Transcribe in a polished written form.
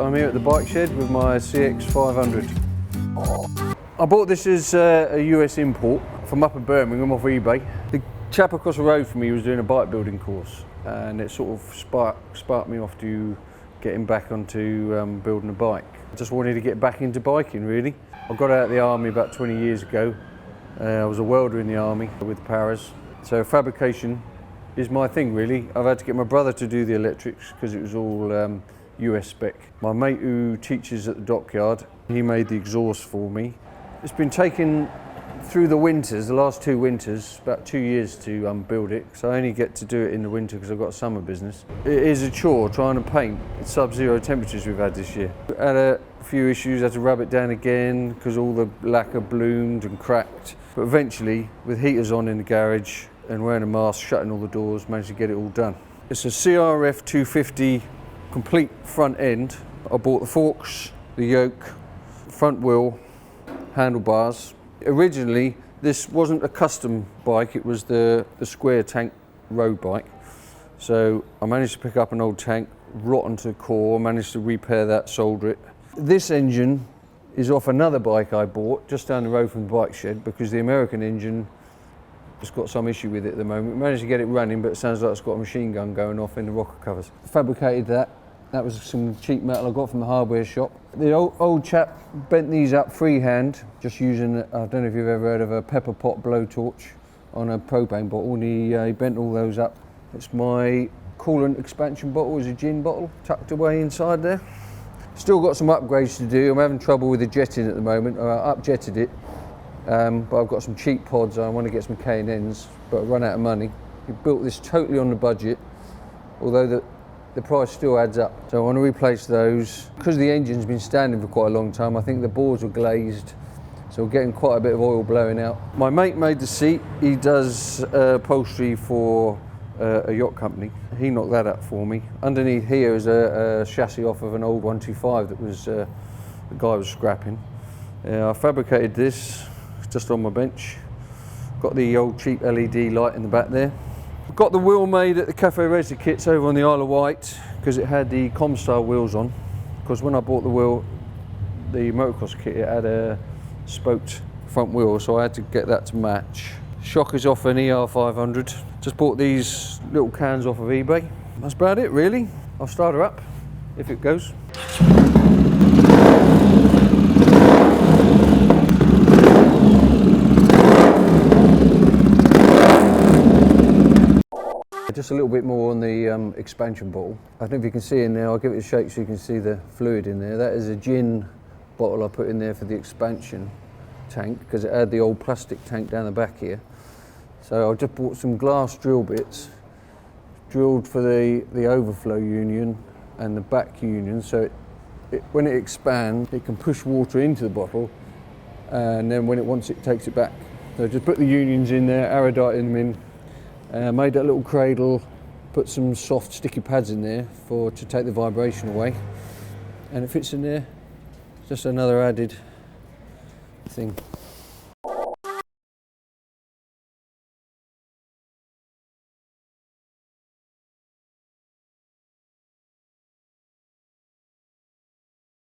I'm here at the bike shed with my CX500. I bought this as a US import from up in Birmingham off eBay. The chap across the road from me was doing a bike building course, and it sort of sparked me off to getting back onto building a bike. I just wanted to get back into biking really. I got out of the army about 20 years ago. I was a welder in the army with Paras. So fabrication is my thing really. I've had to get my brother to do the electrics because it was all US spec. My mate who teaches at the dockyard, he made the exhaust for me. It's been taking through the winters, the last 2 winters, about 2 years to build it, so I only get to do it in the winter because I've got a summer business. It is a chore trying to paint at sub-zero temperatures we've had this year. Had a few issues, had to rub it down again because all the lacquer bloomed and cracked. But eventually, with heaters on in the garage and wearing a mask, shutting all the doors, managed to get it all done. It's a CRF 250 complete front end. I bought the forks, the yoke, front wheel, handlebars. Originally, this wasn't a custom bike, it was the square tank road bike. So I managed to pick up an old tank, rotten to the core, managed to repair that, solder it. This engine is off another bike I bought just down the road from the bike shed because the American engine has got some issue with it at the moment. We managed to get it running, but it sounds like it's got a machine gun going off in the rocker covers. Fabricated that. That was some cheap metal I got from the hardware shop. The old chap bent these up freehand, just using, I don't know if you've ever heard of a pepper pot blowtorch on a propane bottle, and he bent all those up. It's my coolant expansion bottle, it's a gin bottle tucked away inside there. Still got some upgrades to do. I'm having trouble with the jetting at the moment. I up-jetted it, but I've got some cheap pods. I want to get some K&Ns, but I've run out of money. We built this totally on the budget, although the price still adds up. So I want to replace those. Because the engine's been standing for quite a long time, I think the boards were glazed, so we're getting quite a bit of oil blowing out. My mate made the seat. He does upholstery for a yacht company. He knocked that up for me. Underneath here is a chassis off of an old 125 that was the guy was scrapping. I fabricated this just on my bench. Got the old cheap LED light in the back there. Got the wheel made at the Cafe Racer Kits over on the Isle of Wight because it had the Comstar wheels on. Because when I bought the wheel, the motocross kit, it had a spoked front wheel, so I had to get that to match. Shock is off an ER500. Just bought these little cans off of eBay. That's about it really. I'll start her up if it goes. Just a little bit more on the expansion bottle. I don't know if you can see in there, I'll give it a shake so you can see the fluid in there. That is a gin bottle I put in there for the expansion tank because it had the old plastic tank down the back here. So I just bought some glass drill bits, drilled for the overflow union and the back union, so when it expands it can push water into the bottle, and then when it wants it takes it back. So just put the unions in there, aerodite them in. Made that little cradle, put some soft sticky pads in there to take the vibration away, and it fits in there. Just another added thing.